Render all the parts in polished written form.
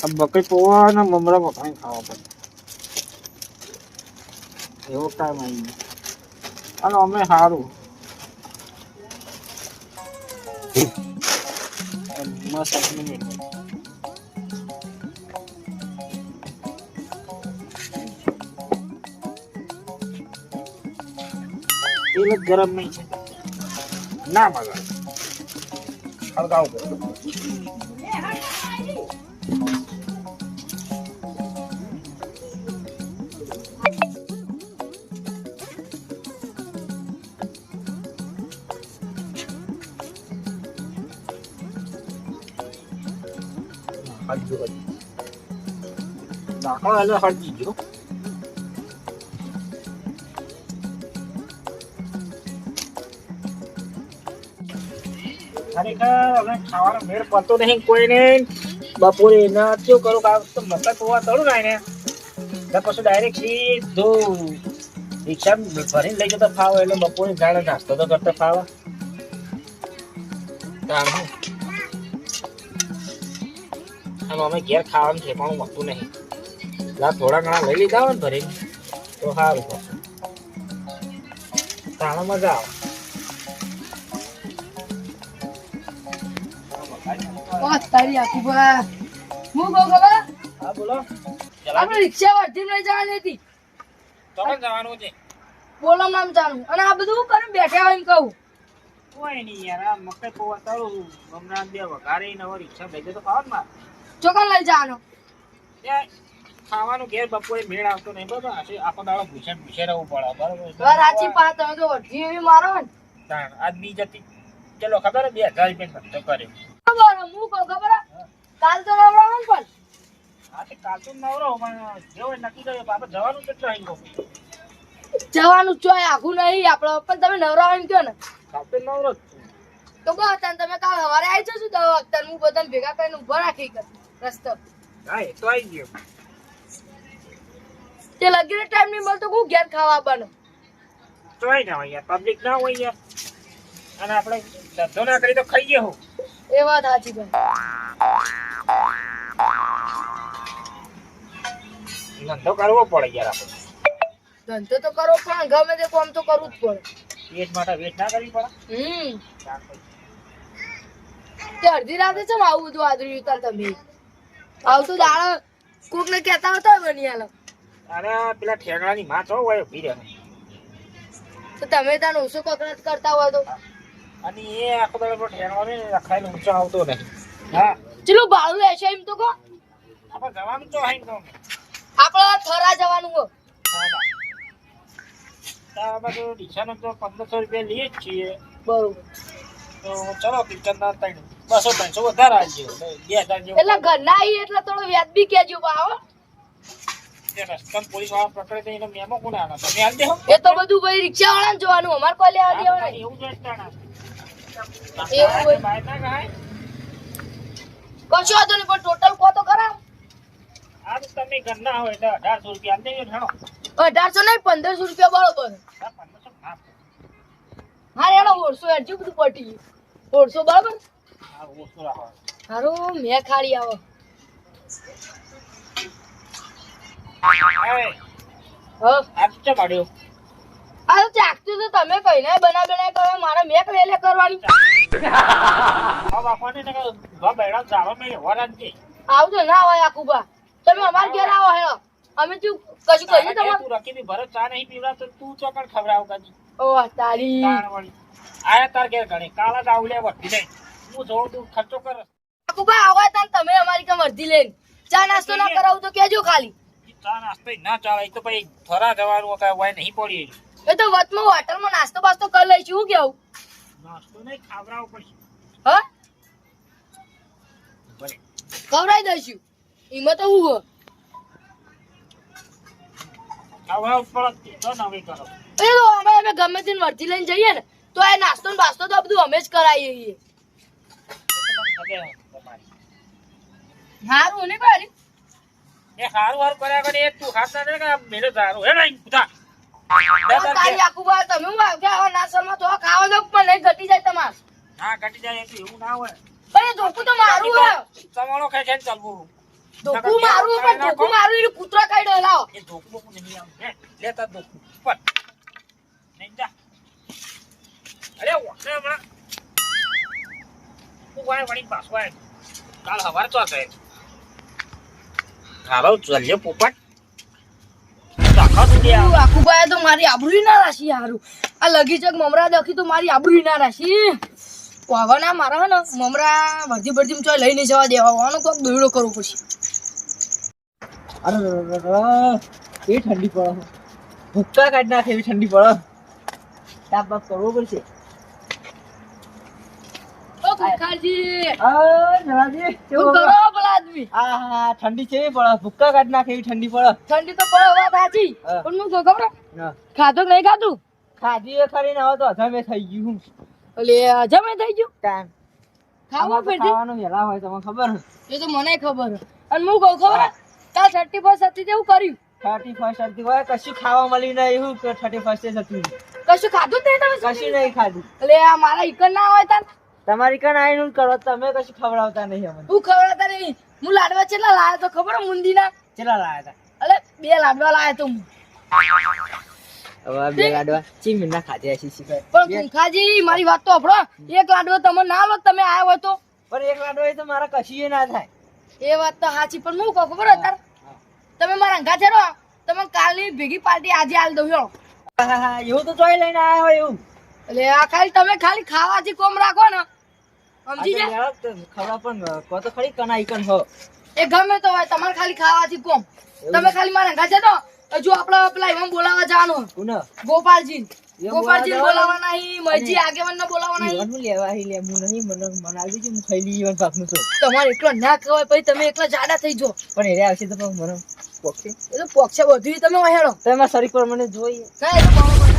બકરી પોવા ને મમરા મખાઈ ખાવા પડે એવો ટાઈમ આવી ગયો અને અમે સારું મસ્ત તેલ જ ગરમ નહીં છે ના મગા હળગાવું પડે નાખો એટલે હળજી ગયો ખરેખર હવે ખાવાનો મેળ પડતો નહીં કોઈ નહીં બપોરે એના શું કરું તો મકર પોવા તળું ને એટલે પછી ડાયરેક્ટ સીધો રિક્ષા ભરીને લઈ જતો ફાવે એટલે બપોરે જાણે નાસ્તો તો કરતો ફાવે આમ અમે ઘેર ખાવાનું છે પણ મળતું નહીં થોડા ઘણા લઈ લીધા હોય ને ભરીને તો સારું તાણે મજા આવે તારી આખું બા હું કહું ખબર હા બોલો આપણે રિક્ષા વર્ધી લઈ જવાની હતી તમે જવાનું છે બોલો નામ જાણું અને આ બધું કરે બેઠા હોય એમ કહું કોઈ નહીં યાર આ મકઈ પોવા તળું હમણાં બે વઘારી ને હવે રિક્ષા ભેજે તો ખાવાનું મારે ચોકન લઈ જવાનો ત્યાં ખાવાનું ઘેર બપોરે મેળ આવતો નહીં બરાબર આખો દાડો ભૂસે રહેવું પડે બરાબર સાચી પા તમે તો વર્ધી એવી મારો ને આજ બી જતી ચલો ખબર 2000 રૂપિયા ખર્ચો કર્યો ખબર હું કહું ખબર કાલ તો નવરાવાનું પણ હા તે કાલ તો નવરો પણ જેવો નક્કી કર્યો બાપા જવાનું કેટલો આવી ગયો જવાનું ચોય આખું નહીં આપડે પણ તમે નવરાવ એમ કહો ને કાલ તો નવરો જ છું તો બસ તમે કાલ સવારે આવી જશો તો વખતે હું બધાને ભેગા કરીને ઉભો રાખી રસ્તો હા એ તો આવી ગયો તે લગીને ટાઈમ નહીં મળતો હું ઘેર ખાવા બનો ચોય ના હોય યાર પબ્લિક ના હોય યાર અને આપણે ધંધો ના કરી તો ખાઈએ હું એ વાત સાચી ભાઈ ધંધો કરવો પડે યાર આપણે ધંધો તો કરવો પણ ગમે તે કામ તો કરવું જ પડે પેટ માટે વેટ ના કરવી પડે તે અડધી રાતે ચમ આવું બધું આદર્યું હતા તમે આવતું દાડા કોક ને કેતા હતા બની આલો અરે પેલા ઠેંગણાની માં છો હોય ઉભી રહે તો તમે ત્યાં ઓછો કકડાટ કરતા હોય તો અને એ આખો દાડો ઠેંગણો ને રખાયેલો ઊંચો આવતો નહીં હા ચલો ભાડું લેશે એમ તો કહો આપણે જવાનું તો હાઈ તો આપણે થરા જવાનું હો આપણે તો રિક્ષાનો તો 1500 રૂપિયા લઈએ જ છીએ બરોબર તો ચલો કિચનના 200-300 વધારે આવજો 2000 જેવું એટલે ઘરના આવી એટલે થોડો વ્યાજબી કેજો ભાવ રસ્તામાં પોલીસ વાળા પકડે તો એનો મેમો કોણ આના તમે આલ દેહો એ તો બધું ભાઈ રિક્ષા વાળાને જોવાનું અમાર કોઈ લેવા દેવા નહીં એવું જ રસ્તાના એવું હોય. બહાર ના ગાય કશો વાંધો નહીં પણ ટોટલ કો તો ખરા આ તો તમે ઘરના હોય એટલે 1800 રૂપિયા આલ દેજો હેણો 1800 નહીં 1500 રૂપિયા બરોબર 1500 માફ હા એનો 150 એડજો બધું પટી ગયું 150 બરાબર આ ઓછું રાખો હારો મેં ખાડી આવો આ તો પાડ્યો આ તો ચાકતું તો તમે કઈ ના બના કરો મારે મેક વેલે કરવાની આ બાપાને ને ભા બેડા જાળો મે વરાંતી આવજો ના હોય આકુબા તમે અમાર ઘેર આવો હે અમે તું કશું કહ્યું તમારે તું રકી ની ભરત ચા નહીં પીવડા તો તું ચોકડ ખવડાવ કાજી ઓહ તારી તાણવાળી આયા તાર ઘેર ગણે કાલા જ આવલે વટી દે હું જોઉં તું ખર્ચો કર આકુબા આવો તાન તમે અમારી કામ વર્ધી લઈને ચા નાસ્તો ના કરાવું તો કેજો ખાલી ચા નાસ્તો ના ચાલે તો પછી થરા જવાનું કઈ હોય નહીં પડી એ તો વતમાં હોટલમાં નાસ્તો બાસ્તો કરી લઈશું હું કેવું નાસ્તો નહીં ખાવડાવ પડશે હા ભલે ખવડાવી દઈશું એમાં તો હું ખાવડાવ પડે તો નવી કરો એ તો અમે ગમે તેને વર્ધી લઈને જઈએ ને તો એ નાસ્તો ને બાસ્તો તો બધું અમે જ કરાવીએ સારું ને ભાઈ એ હારું હારું કર્યા કરે એ તું હાથ ના દે કે મેરે સારું હે નહીં પૂછા તારી આખુબા તમે હું આવ્યા આવા નાસ્તોમાં તો ખાવા દો પણ નહીં ઘટી જાય તમાર હા ઘટી જાય એટલે એવું ના હોય પણ એ ધોકું તો મારું હે તમારો ખાઈ ખાઈને ચાલવું ધોકું મારું પણ ધોકું મારું એટલે કૂતરો કાઢ્યો લાવો. એ ધોકું બોકું નહીં આવું હે લેતા ધોકું પર નહીં જા અરે ઓને હમણાં તું વાળી પાછો આય કાલ હવાર તો છે હાલો ચાલ્યો પોપટ દાખા તું દે આખું ભાઈ તો મારી આબરૂ ના રાશી હારું. આ લગી ચક મમરા દખી તો મારી આબરૂ ના રાશી. વાવના મારા હે ને મમરા વર્ધી વર્ધી ચોય લઈ નહીં જવા દેવાનો કોક દોયડો કરવો પડશે. અરે એ ઠંડી પડે ભૂક્કા કાઢી નાખે એવી ઠંડી પડે તાપ બાપ કરવો પડશે. ઓ કુખાજી જલાજી શું કરો પેલા આદમી? આ ઠંડી છે પડે ભૂક્કા કાઢી નાખે એવી ઠંડી પડે. ઠંડી તો પડે વાત સાચી હા. પણ હું ખબર ખાધું કે નહીં ખાધું? ખાધી એ ખરી ને હવે તો હજામે થઈ ગયું એટલે જમે થઈ ગયું ટાઈમ ખાવા ફેરથી ખાવાનું વેલા હોય તમને ખબર એ તો મને ખબર હે. અને હું કહું ખબર હે? કાલ 31 હતી તેવું કર્યું 31st હતી હોય કશું ખાવા મળી નહીં એવું કે 31st હતું કશું ખાધું જ નહીં તમે? કશું નહીં ખાધું. એટલે આ મારા ઈકન ના હોય તાર તમારી કણ આવીને કરો તમે કશું ખવડાવતા નહીં અમને. હું ખવડાવતા નહીં. હું લાડવા ચેટલા લાયા તો ખબર હે મુંદીના? ચેલા લાયા અલે 2 લાડવા લાયા તો હું. હતા હવે બે લાડવા ચીમીના ખાધ્યા છે શીખાય પણ કુંખાજી મારી વાત તો સાંભળો. એક લાડવો તમે ના લો તમે આયા હોય તો. પણ એક લાડવો એ તો મારા કશું ના થાય. એ વાત તો સાચી પણ હું કહું ખબર અત્યારે તમે મારા અંગા છેડો તમે કાલની ભેગી પાર્ટી આજે આલ દઉં હેડો. એવું તો ચોય લઈને આયા હોય એવું એટલે આ તમે ખાલી ખાવાથી કોમ રાખો ને સમજી જાય. ખવડા પણ કહો તો ખરી કના ઈકન હો એ ગમે તો હોય તમારે ખાલી ખાવાથી કોમ. તમે ખાલી મારા અંગા છેડો હજુ આપડે પેલા એમાં બોલાવવા જવાનું કોને ગોપાલજી એમ ગોપાલજી બોલાવવા બોલાવવાના નહીં મજી આગેવાન ને બોલાવવાના નહીં. ઈવન લેવા હી લે હું નહીં મને મનાવી દીધું હું ખાઈ લી ઈવન પાકનું તો તમારે એકલો ના ખવાય પછી તમે એકલા જાડા થઈ જો. પણ એરે આવશે તો પણ મને પોક્ષે એ તો પોક્ષે બધું તમે વહેડો તો એમાં શરીર પર મને જોઈએ ના એ તો બરાબર.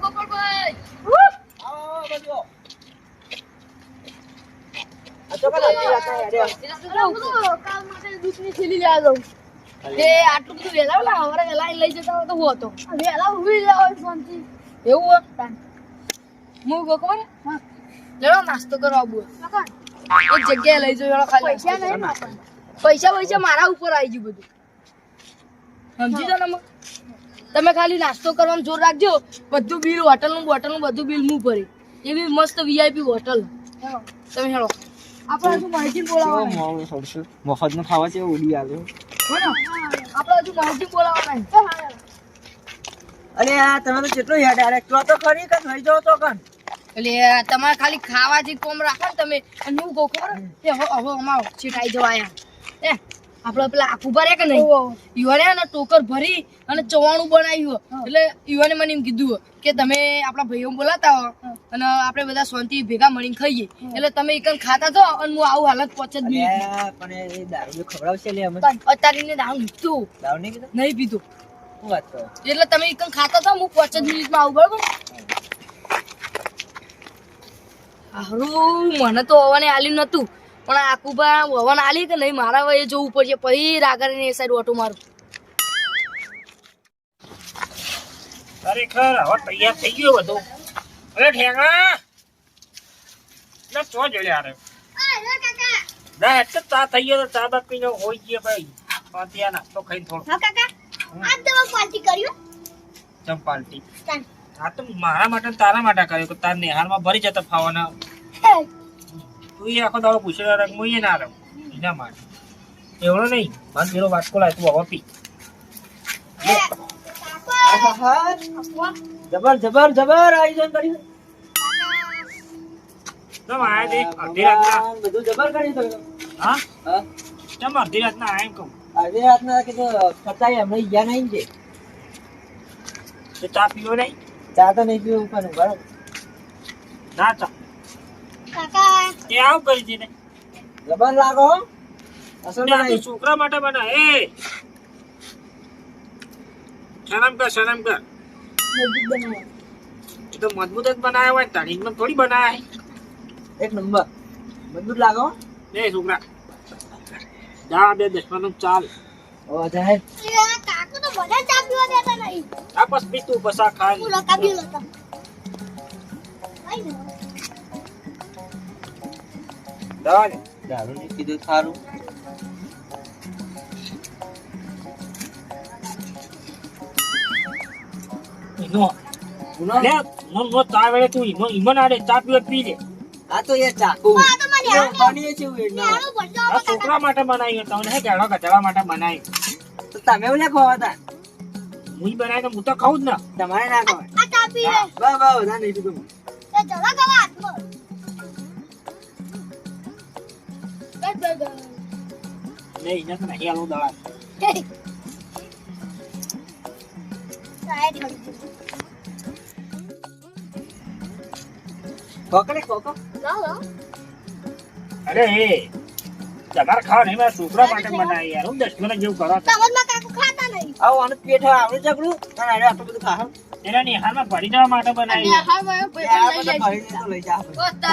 ગોપાલભાઈ આ તો કાલ આટલી રાતે હેડ્યો. કાલ માટે દૂધની થેલી લેવા જાઉં. તે આટલું બધું વહેલા વહેલા હવારે વહેલા આઈને લઈ જતા હોય તો હું હતો વહેલા ઉભી રહ્યા હોય શાંતિ એવું હોય હું કહું ખબર હે? લેડો નાસ્તો કરવા આવું હોય. એક જગ્યાએ લઈ જાઉં ખાલી પૈસા મારા ઉપર આવી ગયું બધું સમજી જાઓ ને. તમે ખાલી નાસ્તો કરવાનું જોર રાખજો. બધું બિલ હોટલનું બધું બિલ હું ભરી. એવી મસ્ત વીઆઈપી હોટલ તમે હેડો. આપણે હજુ માહિતી બોલાવવાના મફત નું ખાવા છે ઉડી આવ્યો આપણે હજુ માહિતી બોલાવવાના. અરે આ તમે તો કેટલું હેડ ડાયરેક્ટ તો ખરી કે થઈ જાવ તો કન એટલે તમારે ખાલી ખાવાથી કોમ રાખો ને તમે. અને હું કહું ખબર કે હવે અમારો છીટાઈ જવા આયા આપણે પેલા આખું ભરે કે નહીં યુવાને ને ટોકર ભરી અને ચવાણું બનાવ્યું. એટલે યુવાને મને એમ કીધું કે તમે આપણા ભાઈઓ બોલાતા હો અને આપણે બધા શાંતિ ભેગા મળીને ખાઈએ. એટલે તમે એકન ખાતા છો અને હું આવું હાલત પહોંચ જ નહીં. પણ એ દારૂ ખવડાવશે લે અમે અત્યારે દારૂ પીધું દારૂ નહીં કીધું નહીં પીધું શું વાત કરો એટલે તમે એકન ખાતા છો હું 5 જ મિનિટમાં આવું બરોબર. હારું મને તો હવાને આલી નતું પણ આકુબા હવાને આલી કે નહીં મારા વયે જોવું પડશે પછી રાગર એ સાઈડ ઓટો મારું. ખરેખર હવે તૈયાર થઈ ગયો બધું. અરે ઠેંગા ના ચો જોડે આરે ના એટલે ચા થઈ ગયો તો ચા બાદ પીને હોઈ ગયો ભાઈ ત્યાં નાસ્તો ખાઈ થોડો ચમ પાલટી આ તો મારા માટે ને તારા માટે કર્યો કે તાર નેહારમાં ભરી જતા ફાવાના તું એ આખો દાડો પૂછેલો રંગ હું એ ના રંગ એના માટે એવડો નહીં મારે પેલો વાટકો લાય તું હવે પી જબર આયોજન કર્યું ચમ આયા દે અડધી રાતના બધું જબર કર્યું તમે હા હા ચમ અડધી રાતના આયા એમ કહું આજે રાતના કીધું ખતાઈ અમે ગયા નહીં છે તો ચા પીવો નહીં ચા તો નહીં પીવું પણ બરાબર ના ચા એ આવું કરી દે ને જબર લાગો અસલ ને આ તો છોકરા માટે બના એ શરમ કર એ તો મજબૂત જ બનાવ્યા હોય તારી એકદમ થોડી બનાય એક નંબર મજબૂત લાગો ને છોકરા જા 2 10 ચાલ ઓ જાહેર આ બસ પી તું બસા ખા જવા દે. દારૂ ની કીધું સારું. ઈનો. લે, નો ચા વેળે તું ઈમો ના દે, ચા પીવે પી લે. આ તો યાર ચાકુ આ તો મને એનો બનીએ છે એવું એનો. આનું બદલો આ છોકરા માટે બનાવી તમને હે ગેડો ગધેડા માટે બનાવી. તો તમે ઓલે ખવા તા હું બનાવી તો હું તો ખાઉં જ ને. તમારે ના ખવાય. આ તાપી રે બા બા ના નહીં પીધું. એ જરા ગવા હાથમાં લે ઈને તો નહીં આલું દવા. કોકડે કોકો અરે એ તમારે ખાવા નહીં મારા છોકરા માટે બનાવી યાર. હું દસમા જેવું કરો છો. આવો આનું પેટ આવડે ચકડું અને આડે આટલું બધું ખાહો. એના નિહાળમાં ભરી જવા માટે બનાવી. આ બધા ભરીને તો લઈ જા.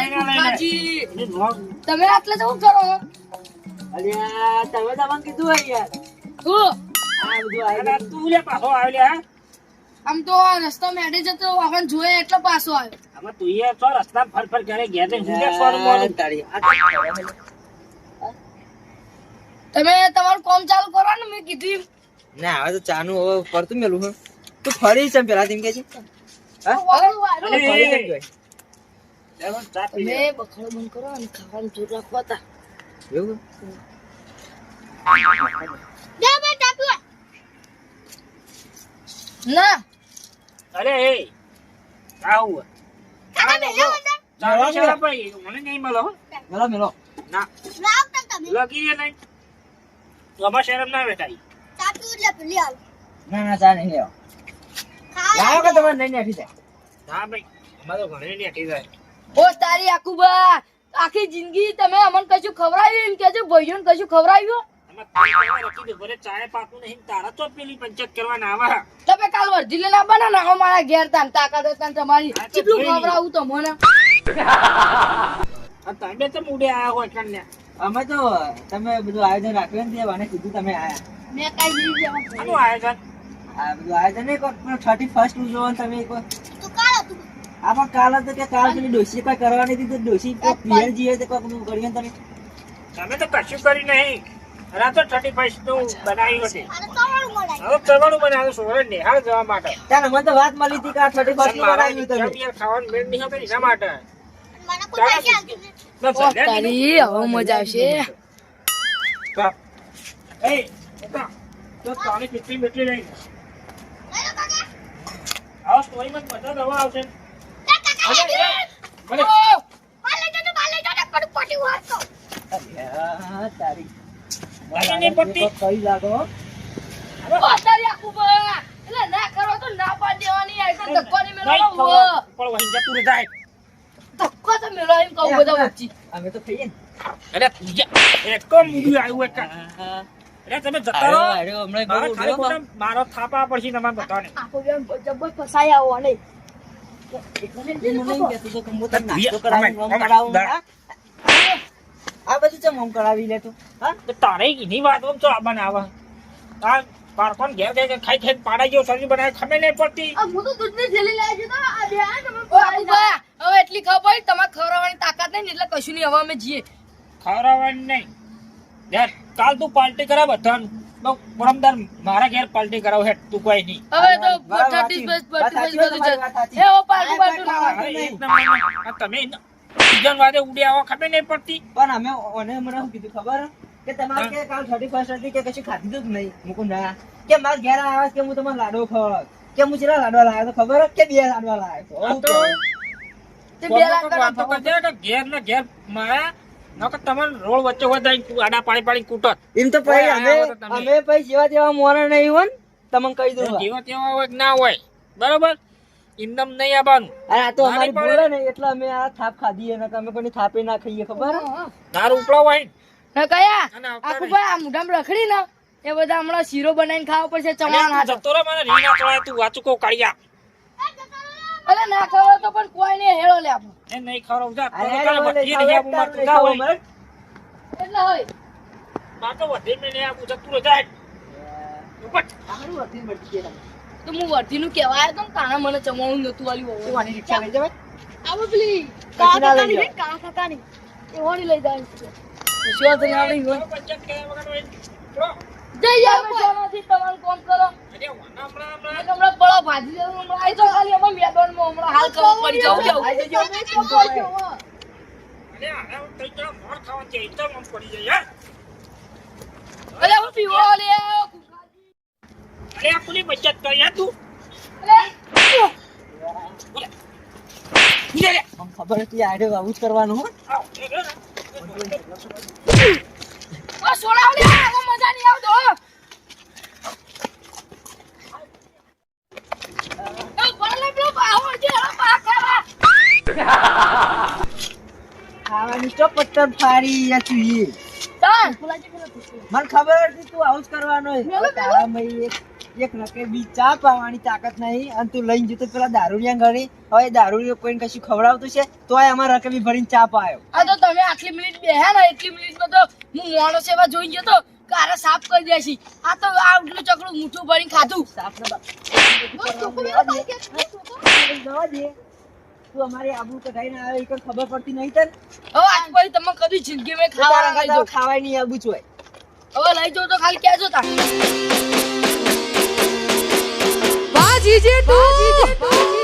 એને નો- તમે આટલે જવું કરો અલ્યા તમે તમને કીધું હોય યાર. હું આ બધું આવી અલા, તું લે પાછો આવ્યો લે, હા? આમ તો આ રસ્તો મેડે જતો વાહન જોયે એટલે પાછો આવ્યો આમાં તું એ તો રસ્તા ફર કરે ઘેર જઈને હું લે સોનું મોનું. તારી આ તમે તમારું કામ ચાલુ કરો ને મેં કીધું ના હવે તો ચાનું હવે પડતું મેલું હું તું ફરી છે પેલા તેમ કે છે હા અરે, ફરી કેમ કહે? લે, ચા પી લે. તમે બખાડો બંધ કરો અને ખાવાનું જોર રાખવા તા એવું ના અરે એ આવું ચા પી લે ભાઈ. મને નહીં મળો હો. મેલો મેલો ના લગી રે નહીં. આમાં શરમ ના બેઠાઈ. ના ના ચા નહીં લેવા લાવો કે તમારે નહીં નાખી જાય હા ભાઈ અમારે તો ઘણી નેટી જાય. ઓ તારી આકુબા આખી જિંદગી તમે અમને કશું ખવડાવ્યું એમ કેજો ભાઈઓને કશું ખવડાવ્યું આમાં તારે રખી દે. ભલે ચાય પાકું નહીં તારા તો પેલી પંચાયત કરવાના આવા. તમે કાલ વર્ધી લઈને આવવાના ને અમારા ઘેર તાન તાકાત હતા તમારી હા, તો કેટલું જોઈ ખવડાવું તો મને આ તમે તો મૂડે આયા હોય કન્યા. અમે તો તમે બધું આયોજન રાખ્યું ને તે વાને કીધું તમે આયા મેં કઈ દીધી આનું આયોજન આ બધું આયોજન નહીં કોઈ 31st ઉજવવાનું તમે એક વાર આ પણ કાલ હતું કે કાલ પેલી ડોશી કોઈ કરવાની હતી તો ડોશી કોઈ પિયર જીવે તો કોઈક નું કર્યું ને તમે તમે તો કશું કરી નહીં. અરે આ તો 35 નું બનાવ્યું હતી. હવે કરવાનું બનાવ્યું સોરે નિહાળ જવા માટે. ત્યારે મને તો વાત મળી હતી કે આ 31st નું મારા બનાવ્યું તમે યાર ખાવાનું મેળ નહીં આવતો એના માટે. ઓ તારી હવે મજા આવશે ચાલ. એ, ઉઠો. તો પાણી પીતી મીઠી લઈ. આવો સ્ટોરીમાં બધા દવા આવશે. મને અલ્યા, તારી મને નહીં પડતી. તો કઈ લાગો ઓ તારી આકુબા એટલે ના કરો તો ના પાડ દેવાની આ તો ધક્કો ને મેલો નહીં હો ખબર. પણ વહી જતું રહે જાય. ધક્કો તો મેલો એમ કહું બધા વચ્ચે અમે તો ખાઈએ ને અરે તું જા. એક તો મૂંગું આવ્યું એક. અરે તમે જતા રહો. અરે, હમણાં મારે બહુ ખાલી ઉડ્યો ખોટા મારો થાપા પડશે તમારે બધાને. આખો બેન જબર ફસાઈ આવો ને મને નહીં કહેતો તો કે હું તને નાસ્તો અમે- કરાવું, મોમ અમે- કરાવું, હા? આ બધું છે મોમ કરાવી લે તું હા તો તારે એની વાત તો આ બનાવે. આ પારકોન ઘેર ખાઈ ખાઈને પાડા જેવું સબ્જી બનાવે ખબર નહીં પડતી. આ હું તો દૂધની થેલી લાવી છે તો આ બે આ તમે આકુબા હવે એટલી ખબર પડી તમારે ખવડાવવાની તાકાત નહીં ને એટલે કશું નહીં હવે અમે જઈએ ખવડાવવાની નહીં. યાર કાલ તું પાર્ટી કરાવ બધાને. તો પરમદાર મારા ઘેર પાર્ટી કરાવ હે તું કોઈ નહીં. હવે તો વાત 30 બસ વાત સાચી હોય, બધું તમારી વાત સાચી. છે એ પાટું પાટું ના અરે એક નંબરનો. આ તમે બીજા વાદે ઉડી આવો ખબર નહીં પડતી. પણ અમે ઓને મને શું કીધું ખબર કે તમારે કે કાલ 31st હતી કે કશું ખાધું જ નહીં મૂકું ના કે મારા ઘેર આવ્યા કે હું તમને લાડવો ખવડાવ કે હું ચેલા લાડવા લાવ્યો તો ખબર કે 2 લાડવા લાવ્યો આ તો તો તે બે લાખ વાતો કરજે કે ઘેર ને ઘેર મારા નકર તમારે રોડ વચ્ચે હોય તો આડા પાડી પાડી કૂટત. એમ તો પછી કોઈ અમે આવ્યા તો તમે. અમે પછી જેવા તેવા મોરા નહીં હોય ને તમને કહી દઉં જેવા તેવા હોય કે ના હોય બરોબર ઇન્દમ નહીં આવવાનું. અરે આ તો અમારી નાની પડે. ભૂલ ને એટલે અમે આ થાપ ખાધીએ ને અમે કોઈ થાપે ના ખાઈએ ખબર તારું ઉપડો હોય ના કયા અને આવતા આકુબા આ મુઢામાં રખડી ને એ બધા હમણાં શીરો બનાવીને ખાવા પડશે ચવાણ અલ્યા તું જતો રહે મને રીંગ ના ચડાય તું વાંચું કહું કાઢ્યા. અરે ના ખબર તો પણ કોઈ નહીં હેળો લે આપણો એ નહીં ખવડાવું જા. તો અરે તારે ઓલે વધી નહીં આપું મારે તું ના હોય. એટલે હોય મારે તો વધી મેં નહીં આપું જતું રહે જાય. ઉપર. તો હું વર્ધી નું કેવાય તો કાના મને ચમાણું નતું વાલી રિક્ષા લઈ જવાય આવો પેલી પછી ના લઈ જાઓ. કાકા કાકાની એ વળી લઈ જાય છે. શું તને આવડી ગયું? પંચાયત કર્યા વગર હોય. ચલો. જઈ આવો શાનાથી તમારું કામ કરો. અરે હમણાં હમણાં બળો ભાજી દેવું હમણાં આવી જાઓ ખાલી અમારા મેદાનમાં હમણાં હાલ ખબર પડી જાવ જાવ. આઈ જજો. અરે આના તઈ તો મોર ખાવા છે તો મમ પડી જાય યાર. અલે હું પીવો લે અરે આ કોની બચત કરી યાર તું. મને ખબર હતી આડે આવું જ કરવાનું હો. આવ, એ રે. ઓ સોડા લે આમાં મજા નહીં આવતો હો. એ બળલે પેલો બાવો છે પા ખાવા. ખાવાની તો પત્તર ફાડી યા ચુઈ. તાન ફુલાજી પેલો પૂછો. મને ખબર હતી તું આવું જ કરવાનો છે. મેલો તારામાં એક નકે બી ચા પાવાની તાકાત નહીં અને તું લઈને જતો પેલા દારૂડિયા ઘરે. હવે દારૂડિયો કોઈને કશું ખવડાવતું છે તોય અમારા રકબી ભરીને ચા પાયો. આ તો તમે આટલી મિનિટ બેહ્યા ને એટલી મિનિટમાં તો હું માણસ એવા જોઈ ગયો તો કારે સાફ કરી દેશી. આ તો આટલું ચકડું મૂઠું ભરીને ખાધું. સાપને તું અમારી આબરૂ કઢાઈને આવે એ કઈ ખબર પડતી નહીં તને. હવે આજ પછી તમે કદી જિંદગી મેં ખાવા લઈ જાઓ. ખાવાય નહીં આબુ ચોય. હવે લઈ જાઓ તો ખાલી કહેજો તા. વાહ જીજે તું